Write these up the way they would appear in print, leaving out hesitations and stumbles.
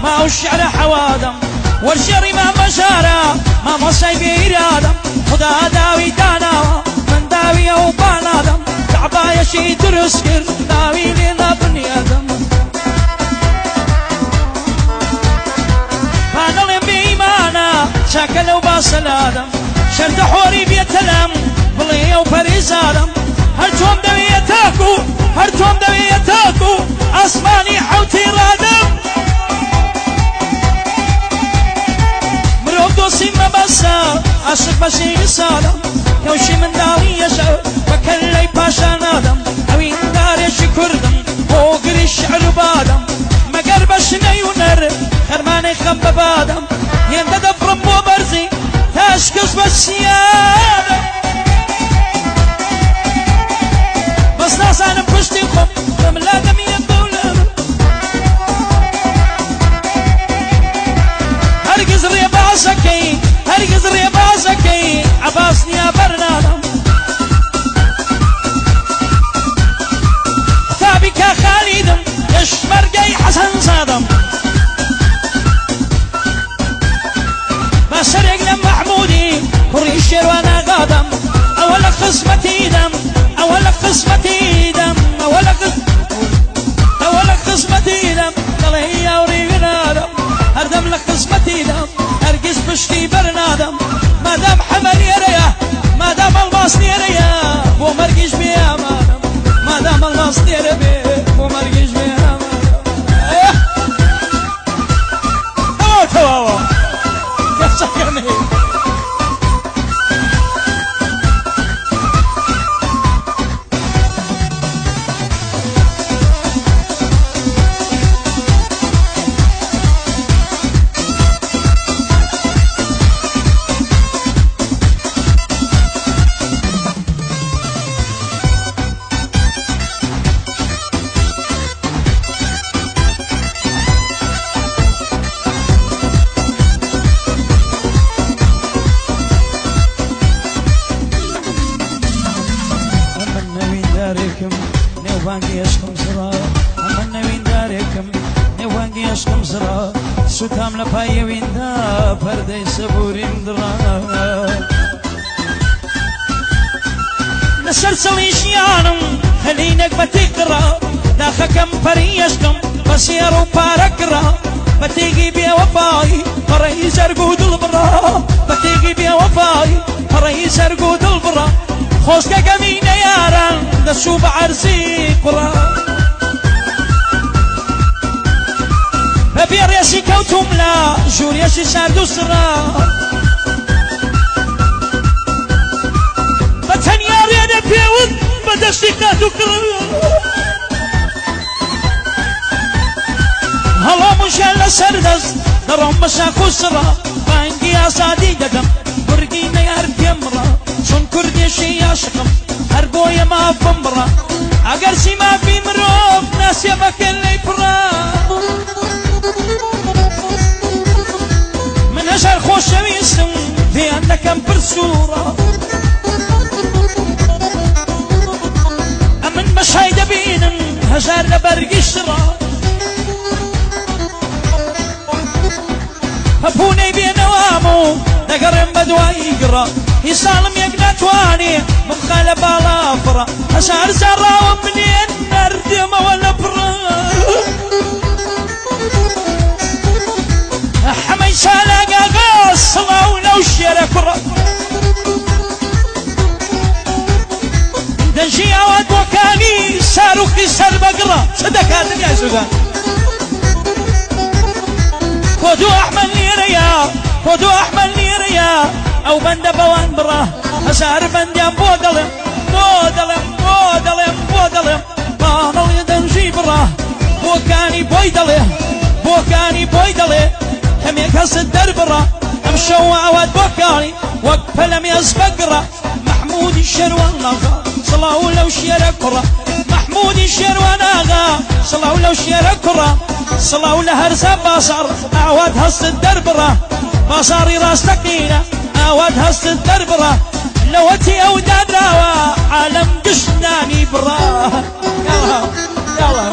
ما والشعر حوادم والشعر ما بشارة ما مصي بإرادم خدا داوي دانا من داوي أو بانادم تعبا يشي ترسكر داوي لنا بني آدم فانلم بإيمانا شاكلو باسلادم شرد حوري بيتلم بلي وفريزادم هرتوم دويتاكو هرتوم دويتاكو أسماني حوتي رادم مروب دوسي مبسا عشق بشي سادم كوشي من داري يشعر وكلي باشا نادم اوين داري شكردم وقري الشعر بادم مقربش نيونر خرماني خب بادم يندد فرم وبرزي تاشكس بالسيادة بس ناس انا بشتي خب فملا دمي الدولة هرقز ريباسكي هرقز ريباسكي عباسني يا برنادم ثابك يا خالدم يشمرقي حسن صادم بسرق لم محمودي وريشير وانا قادم اول قسمتي دم اول قسمتي دم اول قسمتي دم قال هي وريقنا دم هردم لك قسمتي دم هرقز بشتي برنادم ما دام حمل يريا ما دام الماس يريا بو مرقش بيا مادم ما دام الماس يريا بو مرقش بيا مادم تواوا يفسكني سوتام لپای ویندا پرده سبوریم درا نسر سویشیانم خلینک بتقرا داخكم فريشكم بسير وباركرا بتيجي بيا وفاي فريس ارقود البرا بتيجي بيا وفاي فريس ارقود البرا خوشك كمين ياران دسوب عرسي قرا ببير ياسي كوتم لا جور ياسي ساردو سرا بتنيا ريانا بيوت بدشتي كاتو كرا هلا مشال سردز نرم مشاكو سرا بانجي اسادي دقم برقي نيار بيمرا شون كردي شي عشقم هرقويا ما بمرا اقرسي ما في مروب ناس يبك اللي برا من هشار خوش ويسم في عندك برسورة امن مش هيدا بينن هشار لبرقي شرا هبوني بينوامو نقرم بدواي يقرا يسالم يقنا تواني مخالب على فرا هشار زرا ومنين نردم ولا برا حمي شالاقا قاص لو شيرك برا دنشي عواد وكاني ساروكي سر بقرا صدقات يا سودان خذوا احمل نيريا خذوا احمل نيريا او بند بوان برا اسار بنديان بودلم بودلم بودلم بودلم بانل يدنجي برا بوكاني بويدله بوكاني بويدله هم يكس الدر برا امشوا عواد بوكاني وقف لم يسبقرا محمود الشروان نغا صلاو لو شيرك برا محمود الشروان نغا صلاو لو شيرك برا صلاو لهرزة باصار اعواد هست الدربرة باصاري راس تقيلة اعواد هست الدربرة لوتي او دادراوة عالم قشناني برا يلا يلا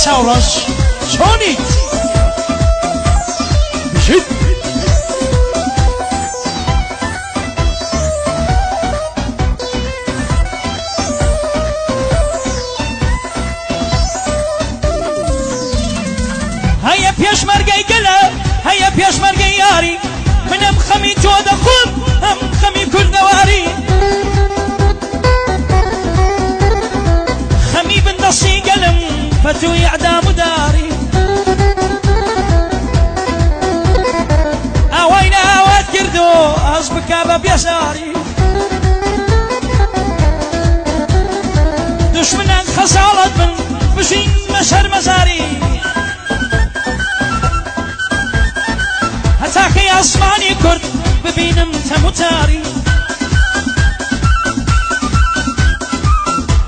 چاوڕەش چۆنیت بژیت هەیە پێشمەرگەی گەلە هەیە پێشمەرگەی یاری منم خەمی تۆ دەخۆم ئەم خەمی کوردەواری خەمی بندەسی گەلم فتوی ئەعدام و داری ئاوای ناوات کردو ئەس بکا بە بێزاری دوشمنان خەساڵەت بن بژین مەشەر مەزاری هەتاکەی ئاسمانی کورد ببینم تەموتاری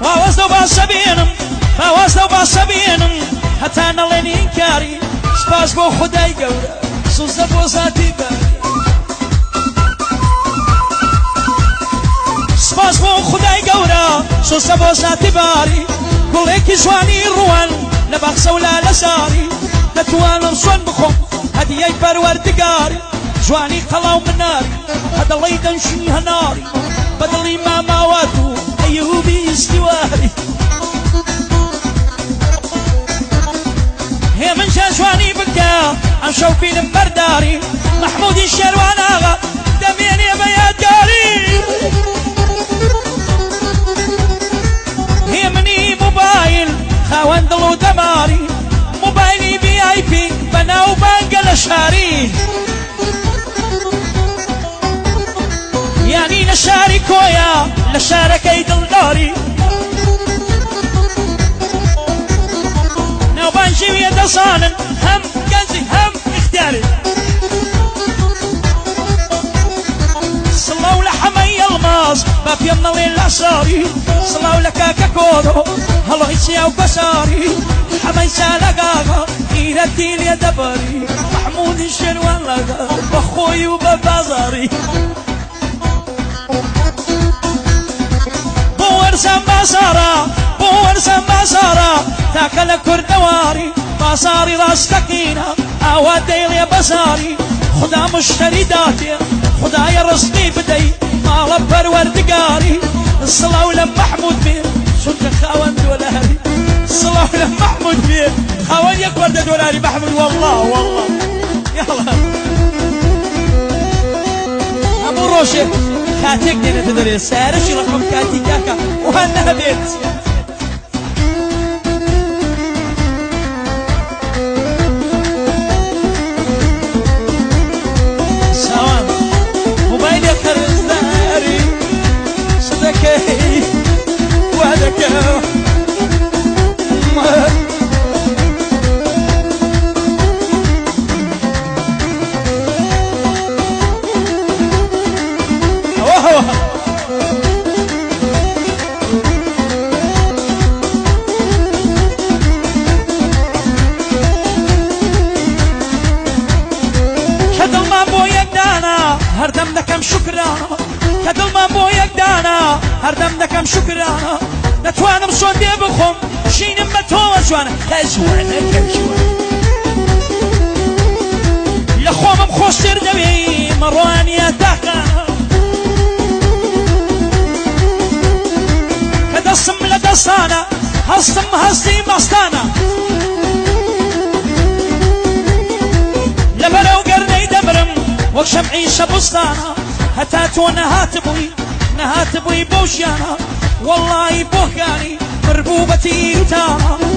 واوەستە و باسە بێنم باوەستە و باسە بێنم هەتا نەڵێن ئینکاری سپاس بۆ خودای گەورە سوزدە بۆ زاتی باری سپاس بۆ خودای گەورە سوزدە بۆ زاتی باری گوڵێکی جوانی ڕوان لە باخسە و لالە ساری دەتوانم سوێن بخۆم هەدیەی پەروەردگاری جوانی قەڵاو مناری هەدەڵەی دەنشی هەناری بەدڵی ماماوات و ئەیوبی ئیستیواری هێ من چە جوانی بکە ئەم شەو فیلم بەرداری مەحموودی شێروان ئاغا دەمێنێ بە یادگاری هێ منی موبایل خاوەن دڵ و دەماری موبایلی VIP بەناو بانگە لە شاری یانی لە شاری کۆیە لە شارەکەی دڵداری ناوبانجی وێ دەزانن هەم گەنجی هەم ئیختیاری سڵاو لە حەمەی ئەڵماس با پێم نەڵێن لە ساری سڵاو لە کاکە کۆدۆ هەڵۆی چیا و بەساری حەمەی چالەگاغا ئیرەتی لێ دەبەری مەحموودی شێروان لەگا بە خۆی و بە بازاری بۆ وەرزەم بازارە بۆ وەرزەم بازارە تاکە لە کوردەواری بازاری ڕاستەقینە ئاوا دەیڵێ بەزاری خدا مشتەری داتێ خدایە ڕزقی بدەی ماڵە پەروەردگاری سڵاو لە مەحموود بێ چونکە خاوەن دۆلاری سڵاو لە مەحموود بێ خاوەن یەک وەردە دۆلاری مەحموود والله والله یاڵا هەموو ڕۆژێک کاتێک دێنێتە دەرێ سارەشی ڕقم کاتی کاکە وان نەبێت ساوان موبایلێ قەرزداری سدەکەی وا دەکەم هەردەم دەکەم شکرانە کە دڵمان بۆ یەکدانە هەردەم دەکەم شکرانە دەتوانم سۆن دێ بخۆم ژینم بە تۆوە جوانە کە جوانە کە جوانە لە خۆمم خۆشتر دەوێ مەڕوانیە تاقانە کە دەستم لە دەستانە هەستم هەستی مەستانە لەبەرەو گەرنەی دەبرم وەک شەمعی شەبستانە هەتا تۆ نەهات بووی بۆ ژیانە وەڵڵی بۆکانی بڕبوو بە تیرتانە